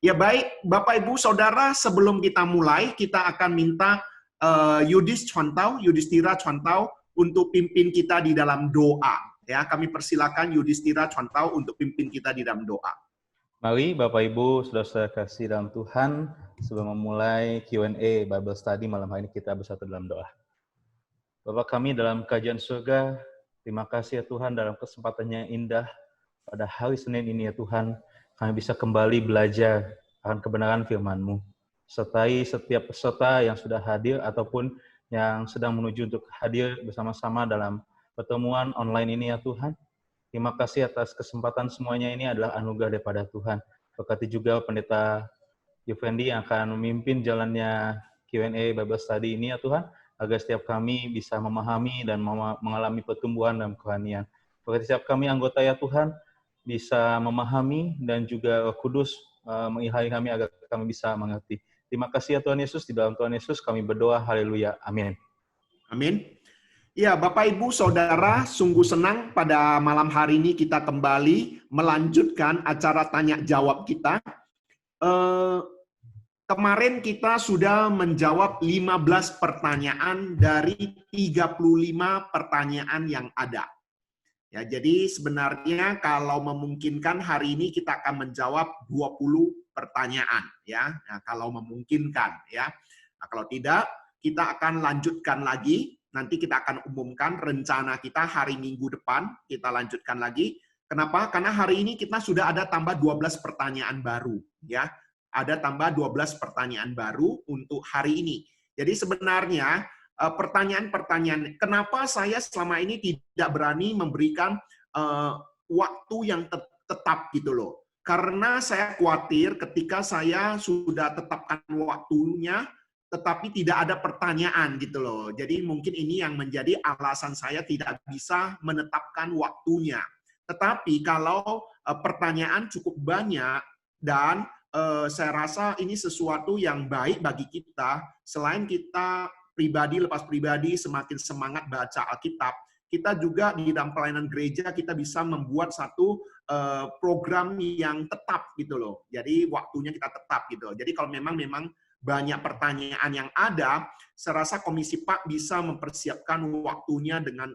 Ya baik, Bapak Ibu Saudara, sebelum kita mulai, kita akan minta Yudhistira Chwantau untuk pimpin kita di dalam doa. Ya, kami persilakan Yudhistira Chwantau untuk pimpin kita di dalam doa. Mari Bapak Ibu, saudara-saudara kasih dalam Tuhan, sebelum memulai Q&A Bible Study malam hari ini kita bersatu dalam doa. Bapa kami dalam kerajaan surga, terima kasih ya Tuhan dalam kesempatannya yang indah pada hari Senin ini ya Tuhan, kami bisa kembali belajar akan kebenaran firman-Mu. Sertai setiap peserta yang sudah hadir ataupun yang sedang menuju untuk hadir bersama-sama dalam pertemuan online ini ya Tuhan. Terima kasih atas kesempatan semuanya, ini adalah anugerah daripada Tuhan. Berkati juga Pendeta Yufendi yang akan memimpin jalannya Q&A Bible Study ini ya Tuhan, agar setiap kami bisa memahami dan mengalami pertumbuhan dalam kerohanian. Berkati setiap kami anggota ya Tuhan, bisa memahami dan juga Roh Kudus mengilhami kami agar kami bisa mengerti. Terima kasih ya Tuhan Yesus, di dalam Tuhan Yesus kami berdoa, haleluya, amin. Amin. Ya, Bapak Ibu Saudara, sungguh senang pada malam hari ini kita kembali melanjutkan acara tanya jawab kita. Kemarin kita sudah menjawab 15 pertanyaan dari 35 pertanyaan yang ada. Ya, jadi sebenarnya kalau memungkinkan hari ini kita akan menjawab 20 pertanyaan ya. Nah, kalau memungkinkan ya. Nah, kalau tidak kita akan lanjutkan lagi. Nanti kita akan umumkan rencana kita hari Minggu depan, kita lanjutkan lagi. Kenapa? Karena hari ini kita sudah ada tambah 12 pertanyaan baru ya. Ada tambah 12 pertanyaan baru untuk hari ini. Jadi sebenarnya pertanyaan-pertanyaan, kenapa saya selama ini tidak berani memberikan waktu yang tetap gitu loh. Karena saya khawatir ketika saya sudah tetapkan waktunya, tetapi tidak ada pertanyaan gitu loh. Jadi mungkin ini yang menjadi alasan saya tidak bisa menetapkan waktunya. Tetapi kalau pertanyaan cukup banyak dan saya rasa ini sesuatu yang baik bagi kita, selain kita pribadi lepas pribadi semakin semangat baca Alkitab, kita juga di dalam pelayanan gereja kita bisa membuat satu program yang tetap gitu loh. Jadi waktunya kita tetap gitu. Jadi kalau memang banyak pertanyaan yang ada, saya rasa Komisi Pak bisa mempersiapkan waktunya dengan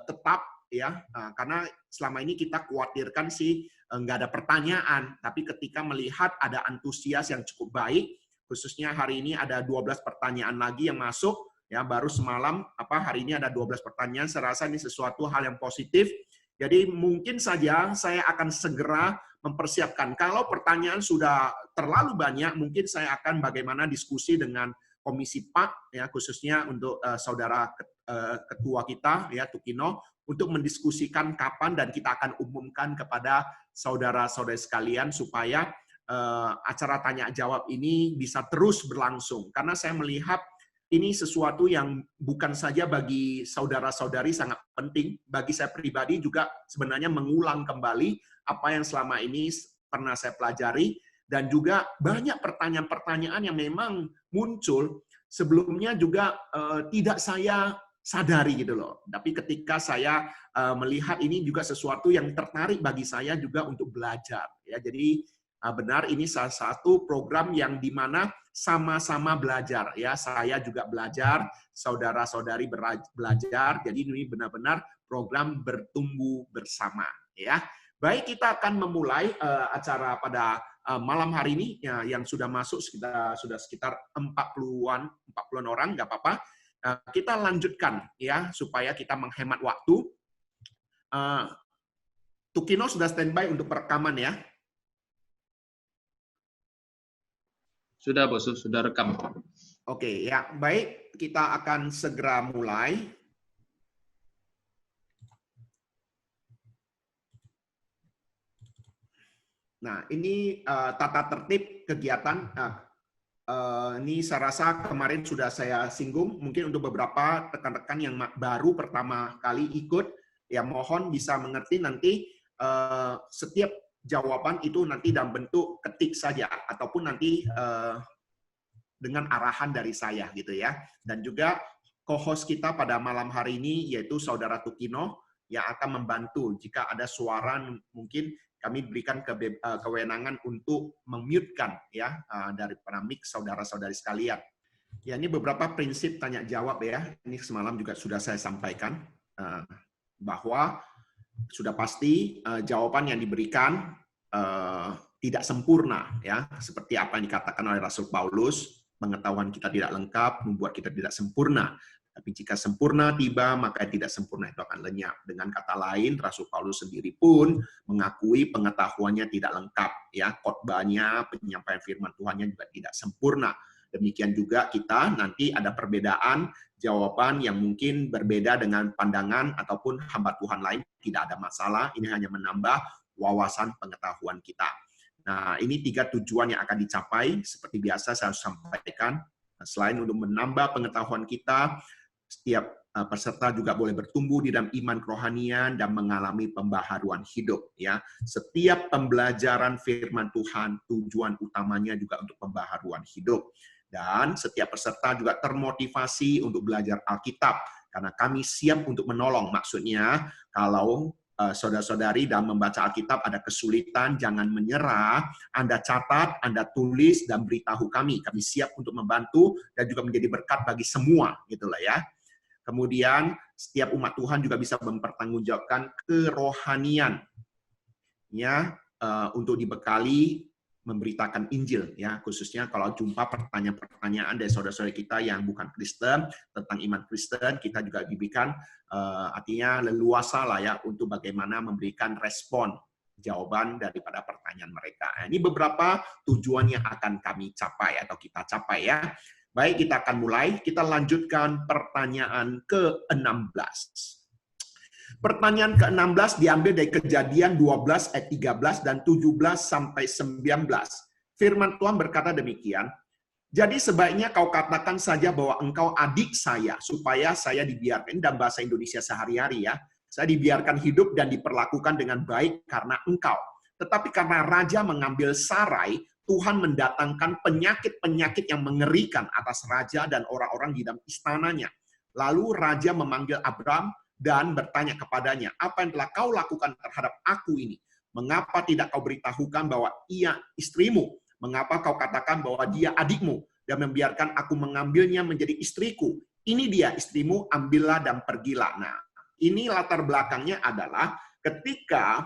tetap ya, karena selama ini kita khawatirkan sih nggak ada pertanyaan, tapi ketika melihat ada antusias yang cukup baik, khususnya hari ini ada 12 pertanyaan lagi yang masuk, ya baru semalam hari ini ada 12 pertanyaan, saya rasa ini sesuatu hal yang positif. Jadi mungkin saja saya akan segera mempersiapkan. Kalau pertanyaan sudah terlalu banyak, mungkin saya akan bagaimana diskusi dengan Komisi Pak, ya khususnya untuk saudara ketua kita, ya Tukino, untuk mendiskusikan kapan dan kita akan umumkan kepada saudara-saudara sekalian supaya acara tanya jawab ini bisa terus berlangsung. Karena saya melihat ini sesuatu yang bukan saja bagi saudara-saudari sangat penting, bagi saya pribadi juga sebenarnya mengulang kembali apa yang selama ini pernah saya pelajari, dan juga banyak pertanyaan-pertanyaan yang memang muncul sebelumnya juga tidak saya sadari gitu loh. Tapi ketika saya melihat ini juga sesuatu yang tertarik bagi saya juga untuk belajar. Ya, jadi benar ini salah satu program yang dimana sama-sama belajar ya, saya juga belajar, saudara-saudari belajar, jadi ini benar-benar program bertumbuh bersama ya. Baik, kita akan memulai acara pada malam hari ini ya, yang sudah masuk sudah sekitar 40-an orang, nggak apa-apa. Kita lanjutkan ya supaya kita menghemat waktu. Tukino sudah standby untuk perekaman ya. Sudah, Bos, sudah rekam. Oke, ya, baik. Kita akan segera mulai. Nah, ini tata tertib kegiatan. Ini saya rasa kemarin sudah saya singgung. Mungkin untuk beberapa rekan-rekan yang baru pertama kali ikut, ya mohon bisa mengerti nanti setiap jawaban itu nanti dalam bentuk ketik saja ataupun nanti dengan arahan dari saya gitu ya. Dan juga co-host kita pada malam hari ini yaitu Saudara Tukino yang akan membantu jika ada suara mungkin kami berikan kewenangan untuk memute-kan ya daripada mic saudara-saudari sekalian. Ya, ini beberapa prinsip tanya jawab ya. Ini semalam juga sudah saya sampaikan bahwa sudah pasti jawaban yang diberikan tidak sempurna ya, seperti apa yang dikatakan oleh Rasul Paulus, pengetahuan kita tidak lengkap membuat kita tidak sempurna. Tapi jika sempurna tiba, maka tidak sempurna itu akan lenyap. Dengan kata lain, Rasul Paulus sendiri pun mengakui pengetahuannya tidak lengkap. Ya, khotbahnya, penyampaian firman Tuhannya juga tidak sempurna. Demikian juga kita nanti ada perbedaan jawaban yang mungkin berbeda dengan pandangan ataupun hamba Tuhan lain. Tidak ada masalah, ini hanya menambah wawasan pengetahuan kita. Nah, ini 3 tujuan yang akan dicapai. Seperti biasa saya sampaikan, selain untuk menambah pengetahuan kita, setiap peserta juga boleh bertumbuh di dalam iman kerohanian dan mengalami pembaharuan hidup. Ya, setiap pembelajaran firman Tuhan tujuan utamanya juga untuk pembaharuan hidup. Dan setiap peserta juga termotivasi untuk belajar Alkitab karena kami siap untuk menolong. Maksudnya kalau saudara-saudari dalam membaca Alkitab ada kesulitan, jangan menyerah. Anda catat, Anda tulis dan beritahu kami. Kami siap untuk membantu dan juga menjadi berkat bagi semua, gitulah ya. Kemudian setiap umat Tuhan juga bisa mempertanggungjawabkan kerohanian ya untuk dibekali memberitakan Injil ya, khususnya kalau jumpa pertanyaan-pertanyaan dari saudara-saudara kita yang bukan Kristen tentang iman Kristen, kita juga diberikan artinya leluasa lah ya untuk bagaimana memberikan respon jawaban daripada pertanyaan mereka. Nah, ini beberapa tujuan yang akan kami capai atau kita capai ya. Baik, kita akan mulai. Kita lanjutkan pertanyaan ke-16. Pertanyaan ke-16 diambil dari Kejadian 12 ayat 13 dan 17 sampai 19. Firman Tuhan berkata demikian, "Jadi sebaiknya kau katakan saja bahwa engkau adik saya, supaya saya dibiarkan," dalam bahasa Indonesia sehari-hari ya, "saya dibiarkan hidup dan diperlakukan dengan baik karena engkau. Tetapi karena raja mengambil Sarai, Tuhan mendatangkan penyakit-penyakit yang mengerikan atas raja dan orang-orang di dalam istananya. Lalu raja memanggil Abram dan bertanya kepadanya, apa yang telah kau lakukan terhadap aku ini? Mengapa tidak kau beritahukan bahwa ia istrimu? Mengapa kau katakan bahwa dia adikmu dan membiarkan aku mengambilnya menjadi istriku? Ini dia istrimu, ambillah dan pergilah." Nah, ini latar belakangnya adalah ketika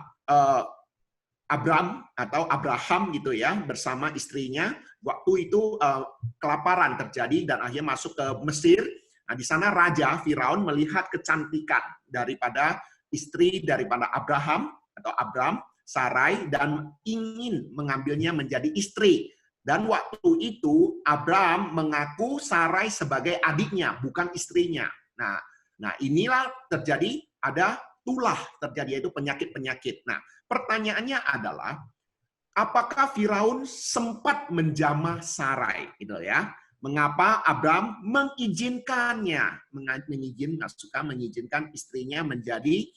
Abraham gitu ya bersama istrinya waktu itu kelaparan terjadi dan akhirnya masuk ke Mesir. Nah, di sana raja Firaun melihat kecantikan daripada istri daripada Abraham atau Abram, Sarai, dan ingin mengambilnya menjadi istri. Dan waktu itu Abram mengaku Sarai sebagai adiknya, bukan istrinya. Nah inilah terjadi ada tulah terjadi, yaitu penyakit-penyakit. Nah, pertanyaannya adalah apakah Firaun sempat menjamah Sarai gitu ya? Mengapa Abram mengizinkannya, mengizinkan istrinya menjadi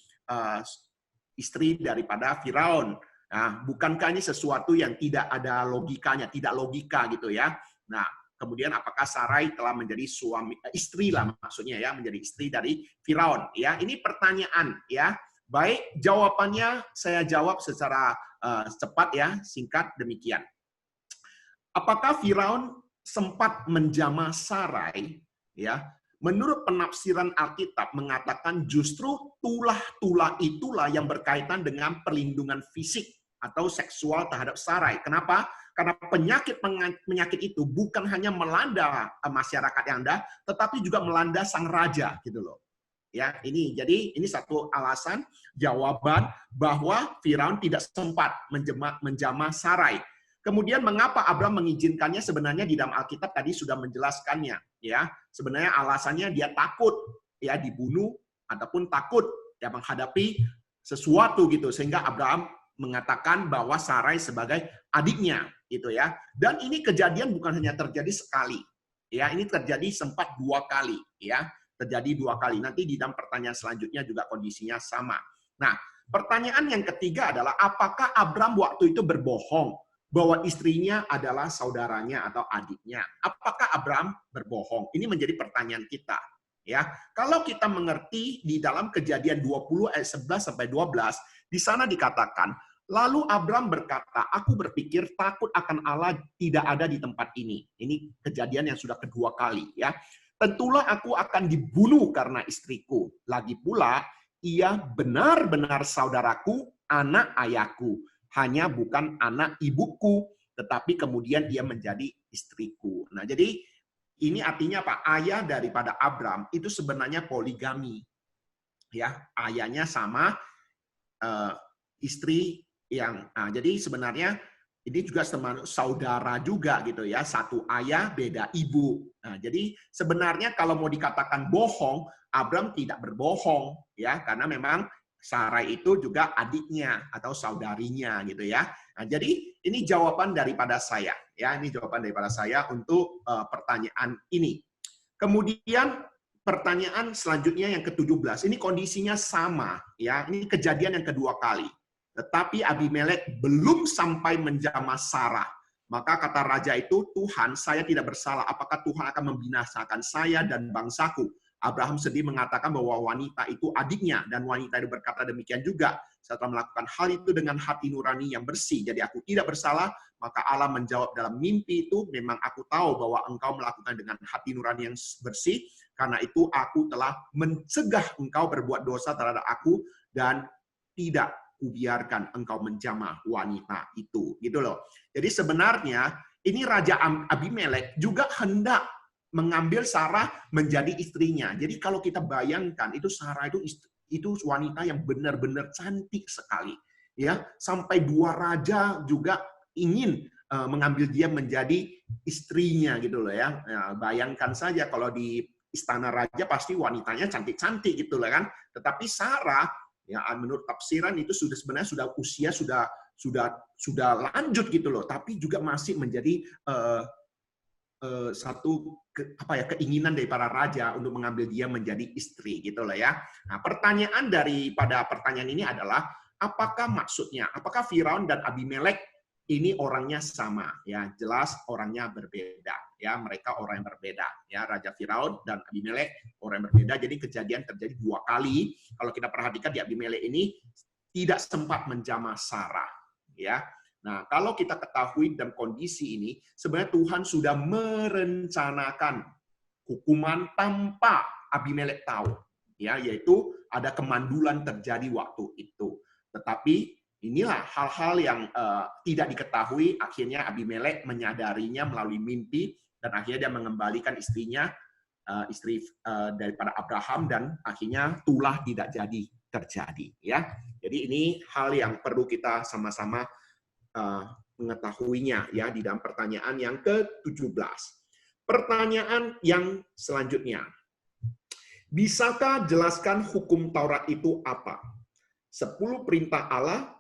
istri daripada Firaun? Nah, bukankah ini sesuatu yang tidak ada logikanya, tidak logika gitu ya? Nah, kemudian apakah Sarai telah menjadi istri lah maksudnya ya, menjadi istri dari Firaun? Ya, ini pertanyaan ya. Baik, jawabannya saya jawab secara cepat ya, singkat demikian. Apakah Firaun sempat menjamah Sarai? Ya, menurut penafsiran Alkitab mengatakan justru tulah-tulah itulah yang berkaitan dengan perlindungan fisik atau seksual terhadap Sarai. Kenapa? Karena penyakit itu bukan hanya melanda masyarakat yang ada, tetapi juga melanda sang raja gitu loh. Ya, jadi ini satu alasan jawaban bahwa Firaun tidak sempat menjamah Sarai. Kemudian mengapa Abram mengizinkannya? Sebenarnya di dalam Alkitab tadi sudah menjelaskannya, ya. Sebenarnya alasannya dia takut ya dibunuh ataupun takut ya menghadapi sesuatu gitu, sehingga Abraham mengatakan bahwa Sarai sebagai adiknya gitu ya. Dan ini kejadian bukan hanya terjadi sekali. Ya, ini terjadi sempat 2 kali ya. Terjadi 2 kali. Nanti di dalam pertanyaan selanjutnya juga kondisinya sama. Nah, pertanyaan yang ketiga adalah apakah Abram waktu itu berbohong bahwa istrinya adalah saudaranya atau adiknya? Apakah Abram berbohong? Ini menjadi pertanyaan kita. Ya, kalau kita mengerti di dalam Kejadian 20 ayat 11 sampai 12, di sana dikatakan Lalu Abram berkata, aku berpikir takut akan Allah tidak ada di tempat ini. Ini kejadian yang sudah kedua kali, ya. Tentulah aku akan dibunuh karena istriku. Lagi pula, ia benar-benar saudaraku, anak ayahku. Hanya bukan anak ibuku, tetapi kemudian ia menjadi istriku. Nah, jadi ini artinya apa? Ayah daripada Abram itu sebenarnya poligami. Ya, ayahnya sama istri yang jadi sebenarnya ini juga saudara juga gitu ya, satu ayah beda ibu. Nah, jadi sebenarnya kalau mau dikatakan bohong, Abram tidak berbohong ya, karena memang Sarai itu juga adiknya atau saudarinya gitu ya. Nah, jadi ini jawaban daripada saya ya, ini jawaban daripada saya untuk pertanyaan ini. Kemudian pertanyaan selanjutnya yang ke-17, ini kondisinya sama ya, ini kejadian yang kedua kali. Tetapi Abimelek belum sampai menjamah Sarah. Maka kata raja itu, Tuhan, saya tidak bersalah. Apakah Tuhan akan membinasakan saya dan bangsaku? Abraham sedih mengatakan bahwa wanita itu adiknya. Dan wanita itu berkata demikian juga. Setelah melakukan hal itu dengan hati nurani yang bersih. Jadi aku tidak bersalah. Maka Allah menjawab dalam mimpi itu, memang aku tahu bahwa engkau melakukan dengan hati nurani yang bersih. Karena itu aku telah mencegah engkau berbuat dosa terhadap aku. Dan tidak kubiarkan engkau menjamah wanita itu, gitu loh. Jadi sebenarnya ini Raja Abimelek juga hendak mengambil Sarah menjadi istrinya. Jadi kalau kita bayangkan itu Sarah itu wanita yang benar-benar cantik sekali, ya. Sampai dua raja juga ingin mengambil dia menjadi istrinya, gitu loh ya. Nah, bayangkan saja kalau di istana raja pasti wanitanya cantik-cantik gitu loh kan. Tetapi Sarah ya, menurut tafsiran itu sebenarnya sudah usia sudah lanjut gitu loh, tapi juga masih menjadi satu keinginan dari para raja untuk mengambil dia menjadi istri gitu loh ya. Nah, pertanyaan daripada pertanyaan ini adalah apakah maksudnya? Apakah Firaun dan Abimelek ini orangnya sama? Ya, jelas orangnya berbeda. Ya, mereka orang yang berbeda. Ya, Raja Firaun dan Abimelek orang yang berbeda. Jadi kejadian terjadi dua kali. Kalau kita perhatikan di Abimelek ini tidak sempat menjamah Sarah. Ya. Nah, kalau kita ketahui dalam kondisi ini, sebenarnya Tuhan sudah merencanakan hukuman tanpa Abimelek tahu. Ya, yaitu ada kemandulan terjadi waktu itu. Tetapi inilah hal-hal yang tidak diketahui, akhirnya Abimelek menyadarinya melalui mimpi, dan akhirnya dia mengembalikan istrinya, istri daripada Abraham, dan akhirnya tulah tidak jadi terjadi. Ya, jadi ini hal yang perlu kita sama-sama mengetahuinya ya di dalam pertanyaan yang ke-17. Pertanyaan yang selanjutnya, bisakah jelaskan hukum Taurat itu apa? 10 perintah Allah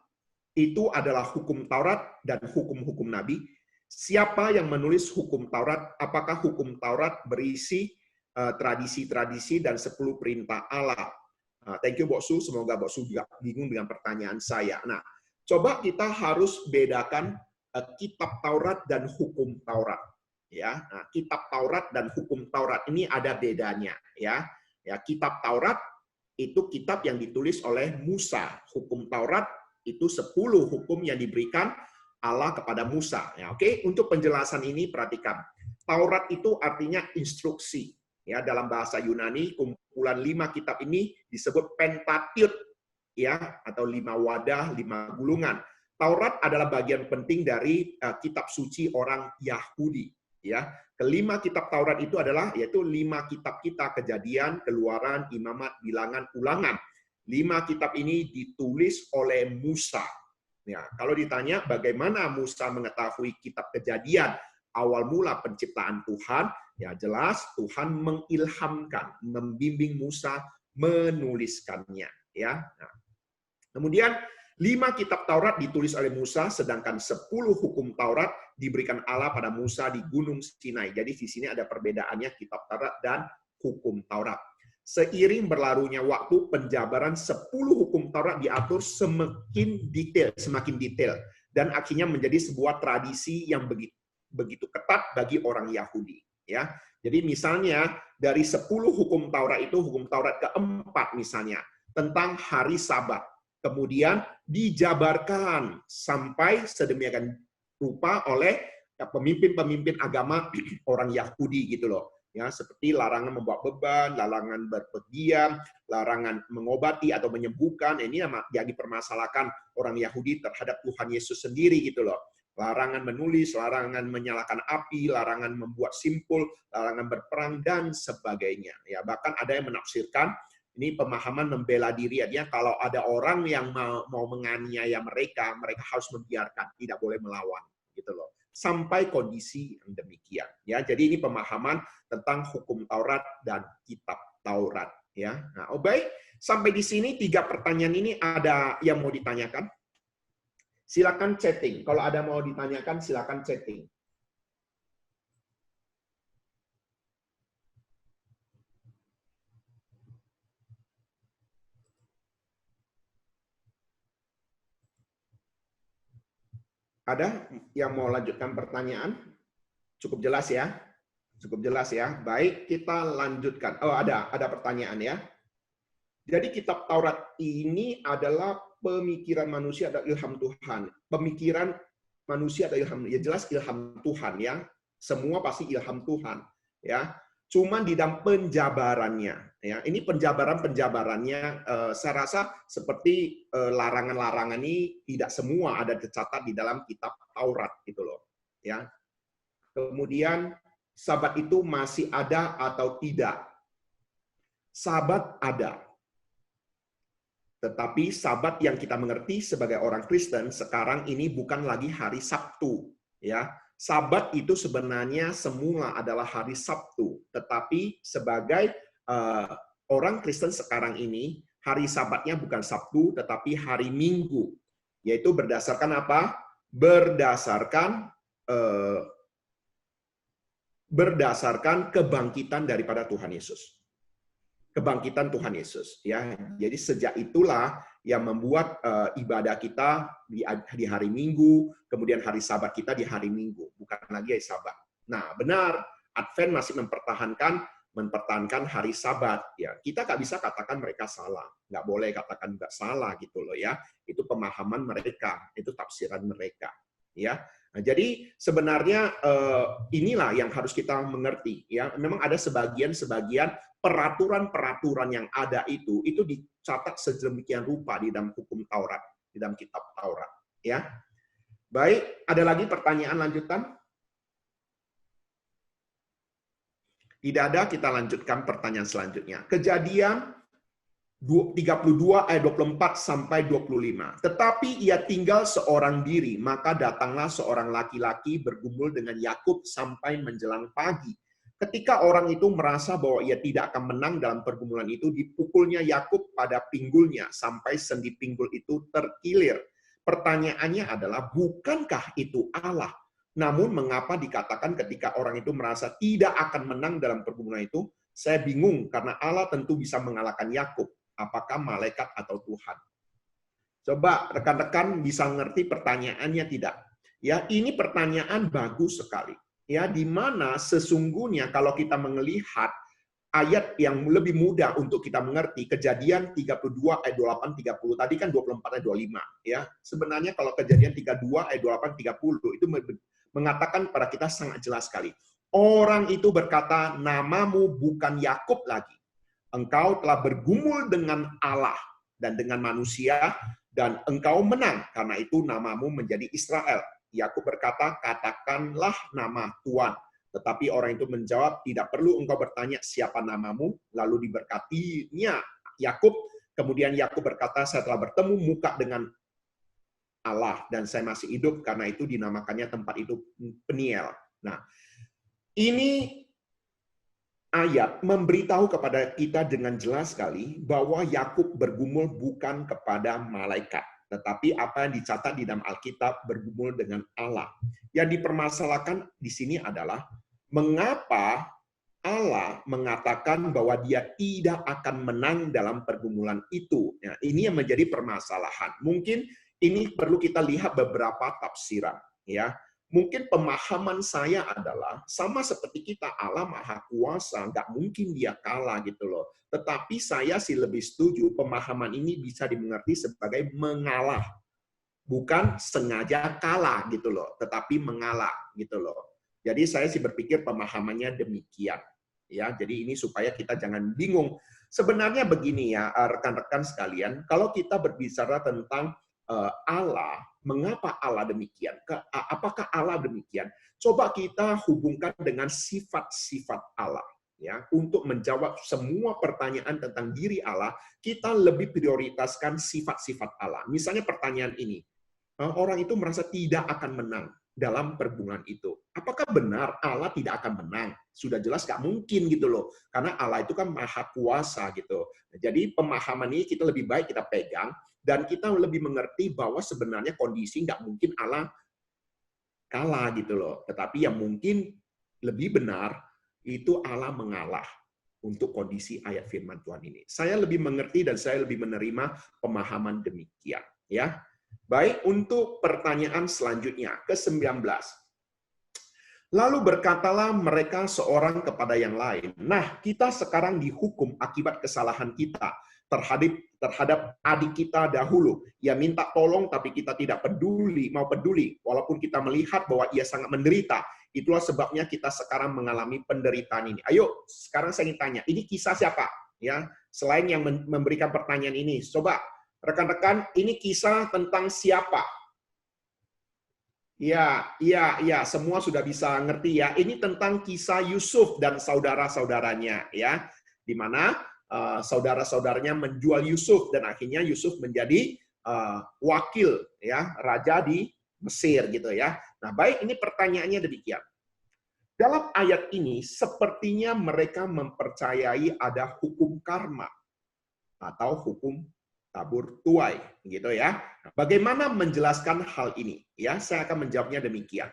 itu adalah hukum Taurat dan hukum-hukum Nabi. Siapa yang menulis hukum Taurat? Apakah hukum Taurat berisi tradisi-tradisi dan 10 perintah Allah? Thank you, Boksu. Semoga Boksu juga bingung dengan pertanyaan saya. Nah, coba kita harus bedakan kitab Taurat dan hukum Taurat. Ya, nah, kitab Taurat dan hukum Taurat ini ada bedanya. Ya, kitab Taurat itu kitab yang ditulis oleh Musa. Hukum Taurat itu 10 hukum yang diberikan Allah kepada Musa. Ya, oke. Untuk penjelasan ini perhatikan. Taurat itu artinya instruksi. Ya, dalam bahasa Yunani kumpulan 5 kitab ini disebut Pentateuch, ya, atau 5 wadah, 5 gulungan. Taurat adalah bagian penting dari kitab suci orang Yahudi. Ya, kelima kitab Taurat itu adalah yaitu 5 kitab kita, Kejadian, Keluaran, Imamat, Bilangan, Ulangan. 5 kitab ini ditulis oleh Musa. Ya, kalau ditanya bagaimana Musa mengetahui kitab Kejadian awal mula penciptaan Tuhan, ya jelas Tuhan mengilhamkan, membimbing Musa menuliskannya. Ya. Nah, kemudian 5 kitab Taurat ditulis oleh Musa, sedangkan 10 hukum Taurat diberikan Allah pada Musa di Gunung Sinai. Jadi di sini ada perbedaannya kitab Taurat dan hukum Taurat. Seiring berlalunya waktu, penjabaran 10 hukum Taurat diatur semakin detail, dan akhirnya menjadi sebuah tradisi yang begitu ketat bagi orang Yahudi. Ya, jadi misalnya dari 10 hukum Taurat itu, hukum Taurat keempat misalnya tentang hari Sabat. kemudian dijabarkan sampai sedemikian rupa oleh pemimpin-pemimpin agama orang Yahudi gitu loh. Ya, seperti larangan membawa beban, larangan berpergian, larangan mengobati atau menyembuhkan. Ini yang dipermasalahkan orang Yahudi terhadap Tuhan Yesus sendiri gitu loh. Larangan menulis, larangan menyalakan api, larangan membuat simpul, larangan berperang dan sebagainya. Ya, bahkan ada yang menafsirkan ini pemahaman membela diri, artinya kalau ada orang yang mau menganiaya mereka, mereka harus membiarkan, tidak boleh melawan gitu loh. Sampai kondisi yang demikian. Ya, jadi ini pemahaman tentang hukum Taurat dan kitab Taurat. Ya, nah, baik. Sampai di sini 3 pertanyaan ini ada yang mau ditanyakan? Silakan chatting. Kalau ada mau ditanyakan, silakan chatting. Ada yang mau lanjutkan pertanyaan? Cukup jelas ya? Cukup jelas ya. Baik, kita lanjutkan. Oh, ada pertanyaan ya. Jadi kitab Taurat ini adalah pemikiran manusia ada ilham Tuhan. Pemikiran manusia ada ilham, ya jelas ilham Tuhan ya. Semua pasti ilham Tuhan ya. Cuman di dalam penjabarannya ya. Ini penjabarannya saya rasa seperti larangan-larangan ini tidak semua ada tercatat di dalam kitab Taurat gitu loh. Ya. Kemudian Sabat itu masih ada atau tidak? Sabat ada. Tetapi Sabat yang kita mengerti sebagai orang Kristen sekarang ini bukan lagi hari Sabtu, ya. Sabat itu sebenarnya semula adalah hari Sabtu, tetapi sebagai orang Kristen sekarang ini hari Sabatnya bukan Sabtu tetapi hari Minggu, yaitu berdasarkan apa? Berdasarkan kebangkitan daripada Tuhan Yesus. Kebangkitan Tuhan Yesus ya. Jadi sejak itulah yang membuat ibadah kita di hari Minggu, kemudian hari Sabat kita di hari Minggu, bukan lagi hari Sabat. Nah, benar Advent masih mempertahankan hari Sabat ya. Kita nggak bisa katakan mereka salah, nggak boleh katakan nggak salah gitu loh ya. Itu pemahaman mereka, itu tafsiran mereka ya. Nah, jadi sebenarnya inilah yang harus kita mengerti ya. Memang ada sebagian peraturan-peraturan yang ada itu dicatat sedemikian rupa di dalam hukum Taurat, di dalam kitab Taurat ya. Baik, ada lagi pertanyaan lanjutan? Tidak ada, kita lanjutkan pertanyaan selanjutnya. Kejadian 32 ayat 24 sampai 25. Tetapi ia tinggal seorang diri, maka datanglah seorang laki-laki bergumul dengan Yakub sampai menjelang pagi. Ketika orang itu merasa bahwa ia tidak akan menang dalam pergumulan itu, dipukulnya Yakub pada pinggulnya sampai sendi pinggul itu terkilir. Pertanyaannya adalah, bukankah itu Allah? Namun mengapa dikatakan ketika orang itu merasa tidak akan menang dalam pergumulan itu? Saya bingung karena Allah tentu bisa mengalahkan Yakub. Apakah malaikat atau Tuhan? Coba rekan-rekan bisa ngerti pertanyaannya tidak? Ya, ini pertanyaan bagus sekali. Ya, di mana sesungguhnya kalau kita melihat ayat yang lebih mudah untuk kita mengerti, Kejadian 32 ayat 28 30, tadi kan 24 ayat 25 ya. Sebenarnya kalau Kejadian 32 ayat 28 30 itu mengatakan pada kita sangat jelas sekali. Orang itu berkata, namamu bukan Yakub lagi. Engkau telah bergumul dengan Allah dan dengan manusia dan engkau menang, karena itu namamu menjadi Israel. Yakub berkata, katakanlah nama Tuhan. Tetapi orang itu menjawab, tidak perlu engkau bertanya siapa namamu. Lalu diberkatinya Yakub. Kemudian Yakub berkata, saya telah bertemu muka dengan Allah dan saya masih hidup, karena itu dinamakannya tempat itu Peniel. Nah, ini ayat memberitahu kepada kita dengan jelas sekali bahwa Yakub bergumul bukan kepada malaikat. Tetapi apa yang dicatat di dalam Alkitab bergumul dengan Allah. Yang dipermasalahkan di sini adalah mengapa Allah mengatakan bahwa dia tidak akan menang dalam pergumulan itu. Nah, ini yang menjadi permasalahan. Mungkin ini perlu kita lihat beberapa tafsiran. Ya, mungkin pemahaman saya adalah sama seperti kita, Allah Maha Kuasa, nggak mungkin dia kalah gitu loh. Tetapi saya sih lebih setuju pemahaman ini bisa dimengerti sebagai mengalah. Bukan sengaja kalah gitu loh, tetapi mengalah gitu loh. Jadi saya sih berpikir pemahamannya demikian. Ya, jadi ini supaya kita jangan bingung. Sebenarnya begini ya, rekan-rekan sekalian, kalau kita berbicara tentang Allah, mengapa Allah demikian? Apakah Allah demikian? Coba kita hubungkan dengan sifat-sifat Allah. Ya, untuk menjawab semua pertanyaan tentang diri Allah, kita lebih prioritaskan sifat-sifat Allah. Misalnya pertanyaan ini, orang itu merasa tidak akan menang dalam pergumulan itu. Apakah benar Allah tidak akan menang? Sudah jelas nggak mungkin gitu loh. Karena Allah itu kan maha kuasa gitu. Jadi pemahaman ini kita lebih baik kita pegang, dan kita lebih mengerti bahwa sebenarnya kondisi nggak mungkin Allah kalah gitu loh. Tetapi yang mungkin lebih benar, itu Allah mengalah untuk kondisi ayat firman Tuhan ini. Saya lebih mengerti dan saya lebih menerima pemahaman demikian. Ya. Baik, untuk pertanyaan selanjutnya, ke-19. Lalu berkatalah mereka seorang kepada yang lain, nah kita sekarang dihukum akibat kesalahan kita terhadap adik kita dahulu. Ia minta tolong tapi kita tidak mau peduli, walaupun kita melihat bahwa ia sangat menderita. Itulah sebabnya kita sekarang mengalami penderitaan ini. Ayo, sekarang saya ingin tanya, ini kisah siapa? Ya, selain yang memberikan pertanyaan ini, coba rekan-rekan, ini kisah tentang siapa? Ya, semua sudah bisa ngerti ya. Ini tentang kisah Yusuf dan saudara-saudaranya, ya, di mana saudara-saudaranya menjual Yusuf dan akhirnya Yusuf menjadi wakil, ya, raja di Mesir, gitu ya. Nah, baik, ini pertanyaannya demikian. Dalam ayat ini, sepertinya mereka mempercayai ada hukum karma atau hukum tabur tuai, gitu ya. Bagaimana menjelaskan hal ini? Ya, saya akan menjawabnya demikian.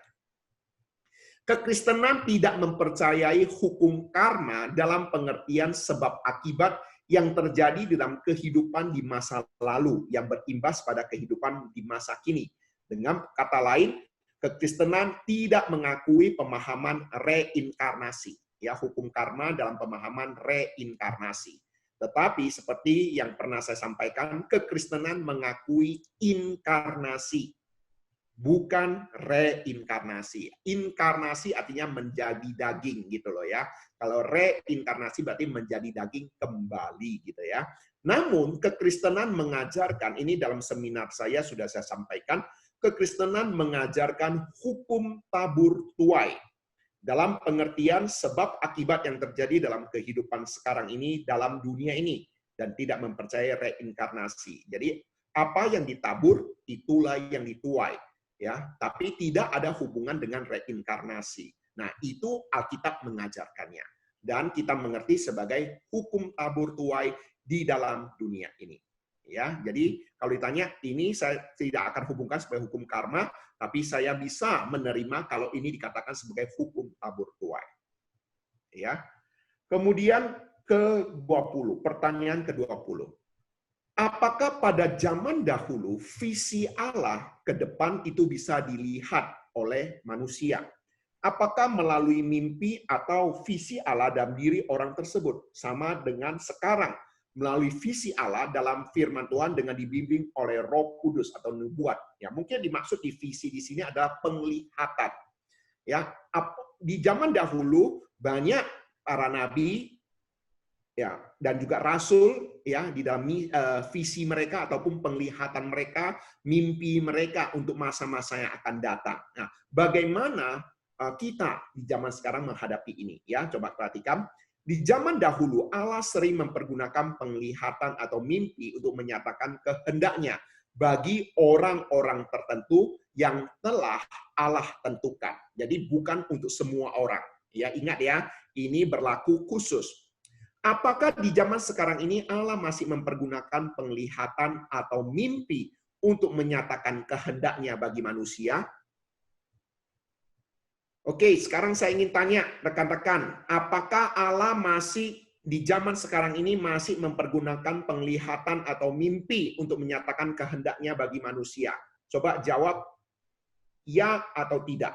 Kekristenan tidak mempercayai hukum karma dalam pengertian sebab akibat yang terjadi dalam kehidupan di masa lalu yang berimbas pada kehidupan di masa kini. Dengan kata lain, kekristenan tidak mengakui pemahaman reinkarnasi. Ya, hukum karma dalam pemahaman reinkarnasi. Tetapi seperti yang pernah saya sampaikan, kekristenan mengakui inkarnasi, bukan reinkarnasi. Inkarnasi artinya menjadi daging gitu loh ya. Kalau reinkarnasi berarti menjadi daging kembali gitu ya. Namun kekristenan mengajarkan, ini dalam seminar saya sudah saya sampaikan, kekristenan mengajarkan hukum tabur tuai. Dalam pengertian sebab akibat yang terjadi dalam kehidupan sekarang ini, dalam dunia ini, dan tidak mempercayai reinkarnasi. Jadi apa yang ditabur, itulah yang dituai. Ya, tapi tidak ada hubungan dengan reinkarnasi. Nah, itu Alkitab mengajarkannya. Dan kita mengerti sebagai hukum tabur tuai di dalam dunia ini. Ya, jadi kalau ditanya, ini saya tidak akan hubungkan sebagai hukum karma, tapi saya bisa menerima kalau ini dikatakan sebagai hukum tabur tuai. Ya. Kemudian ke-20, pertanyaan ke-20. Apakah pada zaman dahulu visi Allah ke depan itu bisa dilihat oleh manusia? Apakah melalui mimpi atau visi Allah dalam diri orang tersebut? Sama dengan sekarang, melalui visi Allah dalam firman Tuhan dengan dibimbing oleh Roh Kudus atau nubuat. Ya, mungkin dimaksud di visi di sini adalah penglihatan. Ya, di zaman dahulu banyak para nabi ya dan juga rasul ya di dalam visi mereka ataupun penglihatan mereka, mimpi mereka untuk masa-masa yang akan datang. Nah, bagaimana kita di zaman sekarang menghadapi ini? Ya, coba perhatikan. Di zaman dahulu, Allah sering mempergunakan penglihatan atau mimpi untuk menyatakan kehendaknya bagi orang-orang tertentu yang telah Allah tentukan. Jadi bukan untuk semua orang. Ya, ingat ya, ini berlaku khusus. Apakah di zaman sekarang ini Allah masih mempergunakan penglihatan atau mimpi untuk menyatakan kehendaknya bagi manusia? Oke, sekarang saya ingin tanya rekan-rekan, apakah Allah masih di zaman sekarang ini masih mempergunakan penglihatan atau mimpi untuk menyatakan kehendaknya bagi manusia? Coba jawab ya atau tidak.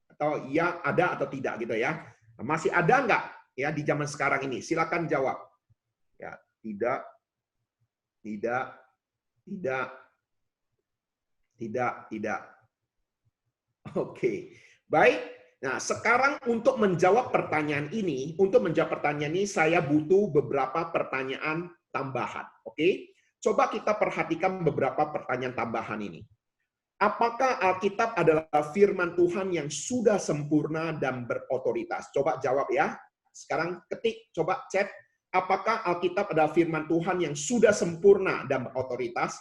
Atau ya ada atau tidak gitu ya. Masih ada nggak ya di zaman sekarang ini? Silakan jawab. Ya, tidak, tidak, tidak, tidak. Oke, baik. Nah, sekarang untuk menjawab pertanyaan ini, saya butuh beberapa pertanyaan tambahan. Oke, coba kita perhatikan beberapa pertanyaan tambahan ini. Apakah Alkitab adalah firman Tuhan yang sudah sempurna dan berotoritas? Coba jawab ya. Sekarang ketik, coba chat. Apakah Alkitab adalah firman Tuhan yang sudah sempurna dan berotoritas?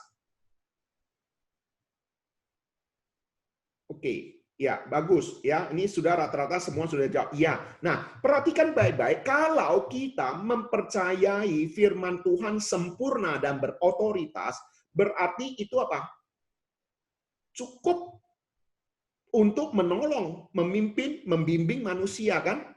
Oke, ya bagus ya. Ini sudah rata-rata semua sudah jawab ya. Nah, perhatikan baik-baik. Kalau kita mempercayai firman Tuhan sempurna dan berotoritas, berarti itu apa? Cukup untuk menolong, memimpin, membimbing manusia kan?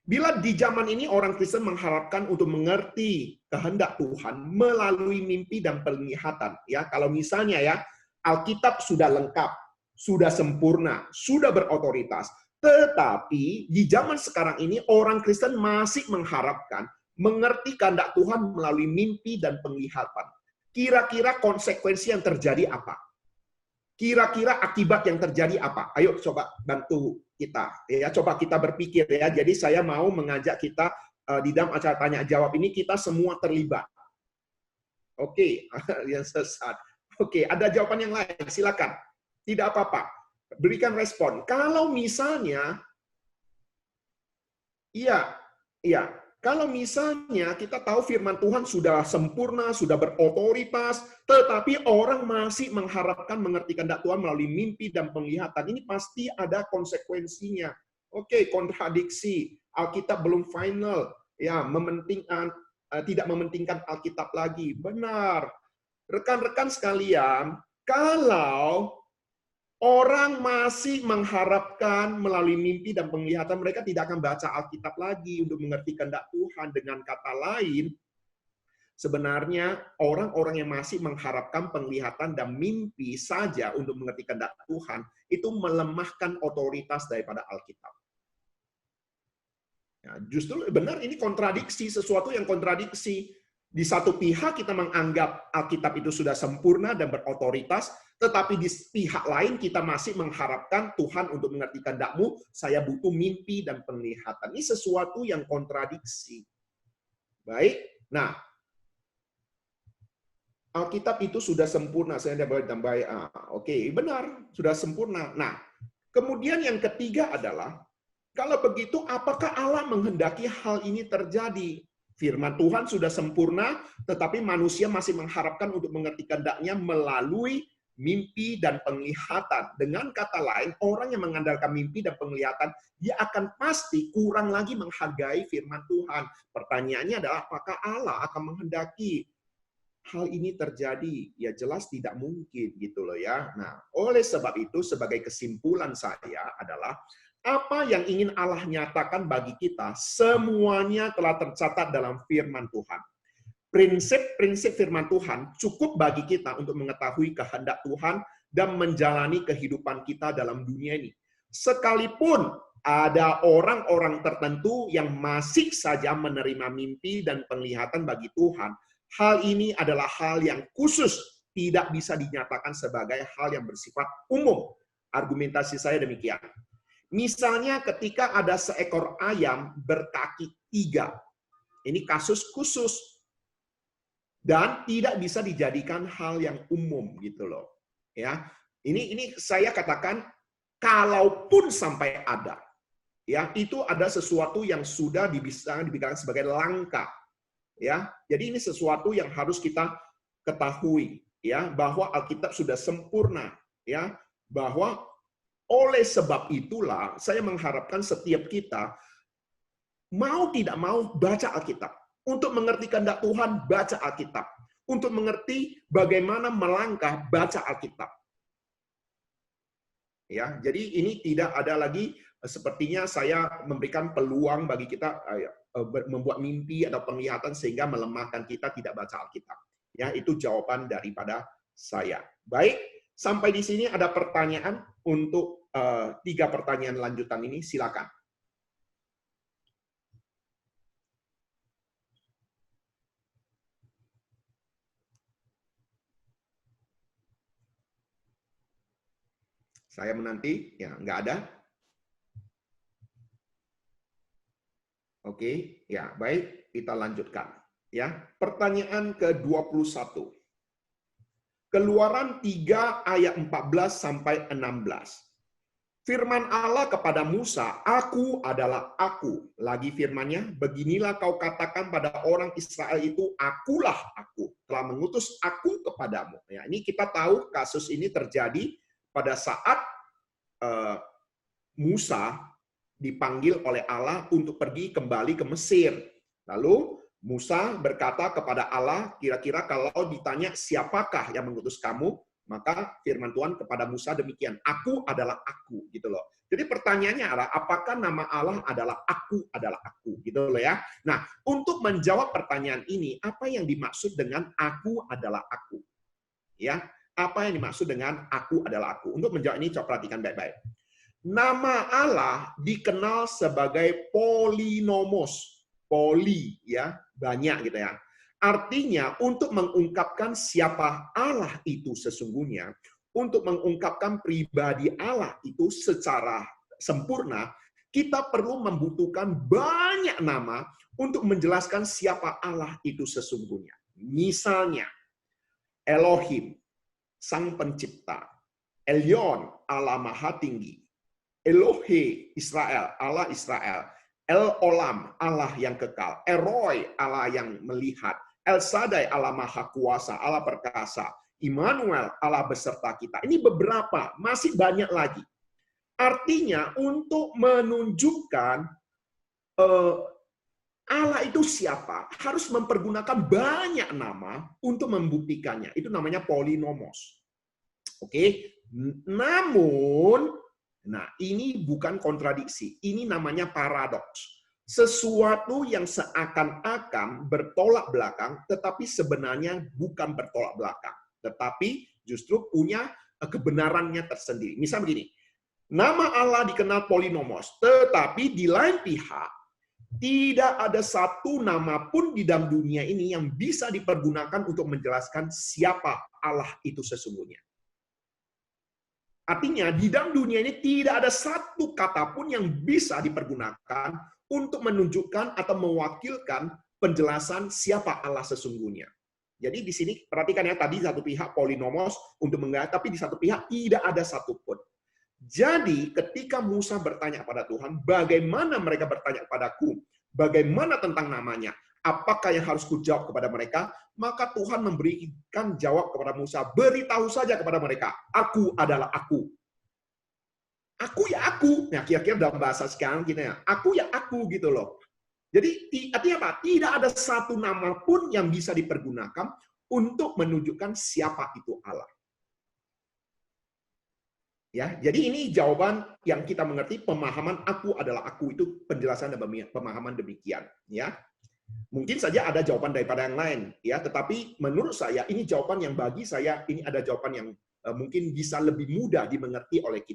Bila di zaman ini orang Kristen mengharapkan untuk mengerti kehendak Tuhan melalui mimpi dan penglihatan, ya. Kalau misalnya ya, Alkitab sudah lengkap, sudah sempurna, sudah berotoritas. Tetapi di zaman sekarang ini orang Kristen masih mengharapkan mengerti kehendak Tuhan melalui mimpi dan penglihatan. Kira-kira konsekuensi yang terjadi apa? Kira-kira akibat yang terjadi apa? Ayo coba bantu kita. Ya, coba kita berpikir ya. Jadi saya mau mengajak kita di dalam acara tanya jawab ini kita semua terlibat. Oke, yang sesat. Oke, ada jawaban yang lain. Silakan. Tidak apa-apa. Berikan respon. Kalau misalnya iya, kalau misalnya kita tahu firman Tuhan sudah sempurna, sudah berotoritas, tetapi orang masih mengharapkan mengerti kehendak Tuhan melalui mimpi dan penglihatan, ini pasti ada konsekuensinya. Oke, kontradiksi. Alkitab belum final, ya, tidak mementingkan Alkitab lagi. Benar. Rekan-rekan sekalian, kalau orang masih mengharapkan melalui mimpi dan penglihatan, mereka tidak akan baca Alkitab lagi untuk mengerti kehendak Tuhan. Dengan kata lain, sebenarnya orang-orang yang masih mengharapkan penglihatan dan mimpi saja untuk mengerti kehendak Tuhan, itu melemahkan otoritas daripada Alkitab. Ya, justru benar ini kontradiksi, sesuatu yang kontradiksi. Di satu pihak kita menganggap Alkitab itu sudah sempurna dan berotoritas, tetapi di pihak lain kita masih mengharapkan Tuhan untuk mengerti kehendak-Mu, saya butuh mimpi dan penglihatan. Ini sesuatu yang kontradiksi. Baik, nah Alkitab itu sudah sempurna, saya tidak boleh tambah. Oke, benar, sudah sempurna. Nah, kemudian yang ketiga adalah, kalau begitu apakah Allah menghendaki hal ini terjadi? Firman Tuhan sudah sempurna, tetapi manusia masih mengharapkan untuk mengerti kehendak-Nya melalui mimpi dan penglihatan. Dengan kata lain, orang yang mengandalkan mimpi dan penglihatan, dia akan pasti kurang lagi menghargai firman Tuhan. Pertanyaannya adalah, apakah Allah akan menghendaki hal ini terjadi? Ya jelas tidak mungkin gitu loh ya. Nah, oleh sebab itu sebagai kesimpulan saya adalah apa yang ingin Allah nyatakan bagi kita, semuanya telah tercatat dalam firman Tuhan. Prinsip-prinsip firman Tuhan cukup bagi kita untuk mengetahui kehendak Tuhan dan menjalani kehidupan kita dalam dunia ini. Sekalipun ada orang-orang tertentu yang masih saja menerima mimpi dan penglihatan bagi Tuhan, hal ini adalah hal yang khusus, tidak bisa dinyatakan sebagai hal yang bersifat umum. Argumentasi saya demikian. Misalnya ketika ada seekor ayam berkaki 3. Ini kasus khusus. Dan tidak bisa dijadikan hal yang umum gitu loh. Ya. Ini saya katakan kalaupun sampai ada, ya, itu ada sesuatu yang sudah bisa dibicarakan sebagai langka. Ya. Jadi ini sesuatu yang harus kita ketahui, ya, bahwa Alkitab sudah sempurna, ya, bahwa oleh sebab itulah saya mengharapkan setiap kita mau tidak mau baca Alkitab. Untuk mengerti kehendak Tuhan, baca Alkitab. Untuk mengerti bagaimana melangkah, baca Alkitab. Ya, jadi ini tidak ada lagi sepertinya saya memberikan peluang bagi kita membuat mimpi atau penglihatan sehingga melemahkan kita tidak baca Alkitab. Ya, itu jawaban daripada saya. Baik, sampai di sini ada pertanyaan untuk 3 pertanyaan lanjutan ini, silakan. Saya menanti, ya nggak ada. Oke, ya baik, kita lanjutkan. Ya, pertanyaan ke-21. Keluaran 3 ayat 14 sampai 16. Firman Allah kepada Musa, "Aku adalah aku." Lagi firman-Nya, "Beginilah kau katakan pada orang Israel itu, akulah aku, telah mengutus aku kepadamu." Ya, ini kita tahu kasus ini terjadi pada saat Musa dipanggil oleh Allah untuk pergi kembali ke Mesir. Lalu Musa berkata kepada Allah, kira-kira kalau ditanya siapakah yang mengutus kamu, maka firman Tuhan kepada Musa demikian, "Aku adalah aku," gitu loh. Jadi pertanyaannya adalah, apakah nama Allah adalah aku, gitu loh ya. Nah, untuk menjawab pertanyaan ini, apa yang dimaksud dengan aku adalah aku? Ya, apa yang dimaksud dengan aku adalah aku? Untuk menjawab ini, coba perhatikan baik-baik. Nama Allah dikenal sebagai polinomos. Poli, ya, banyak gitu ya. Artinya, untuk mengungkapkan siapa Allah itu sesungguhnya, untuk mengungkapkan pribadi Allah itu secara sempurna, kita perlu membutuhkan banyak nama untuk menjelaskan siapa Allah itu sesungguhnya. Misalnya, Elohim, Sang Pencipta, Elyon, Allah Maha Tinggi, Elohe, Israel, Allah Israel, El Olam, Allah yang kekal, Eroi, Allah yang melihat, El Shaddai, Allah Maha Kuasa, Allah perkasa, Immanuel, Allah beserta kita. Ini beberapa, masih banyak lagi. Artinya untuk menunjukkan Allah itu siapa, harus mempergunakan banyak nama untuk membuktikannya. Itu namanya polinomos. Oke, namun, nah ini bukan kontradiksi, ini namanya paradoks. Sesuatu yang seakan-akan bertolak belakang, tetapi sebenarnya bukan bertolak belakang, tetapi justru punya kebenarannya tersendiri. Misal begini, nama Allah dikenal polinomos, tetapi di lain pihak, tidak ada satu nama pun di dalam dunia ini yang bisa dipergunakan untuk menjelaskan siapa Allah itu sesungguhnya. Artinya, di dalam dunia ini tidak ada satu kata pun yang bisa dipergunakan untuk menunjukkan atau mewakilkan penjelasan siapa Allah sesungguhnya. Jadi di sini perhatikan ya, tadi satu pihak polinomos untuk menggait, tapi di satu pihak tidak ada satupun. Jadi ketika Musa bertanya kepada Tuhan, bagaimana mereka bertanya kepadaku? Bagaimana tentang namanya? Apakah yang harus kujawab kepada mereka? Maka Tuhan memberikan jawab kepada Musa, beritahu saja kepada mereka, aku adalah aku. Aku ya aku. Nah, kira-kira dalam bahasa sekarang gitu ya, aku ya aku gitu loh. Jadi artinya apa? Tidak ada satu nama pun yang bisa dipergunakan untuk menunjukkan siapa itu Allah. Ya, jadi ini jawaban yang kita mengerti, pemahaman aku adalah aku, itu penjelasan dan pemahaman demikian, ya. Mungkin saja ada jawaban daripada yang lain, ya, tetapi menurut saya ini jawaban yang bagi saya ini ada jawaban yang mungkin bisa lebih mudah dimengerti oleh kita.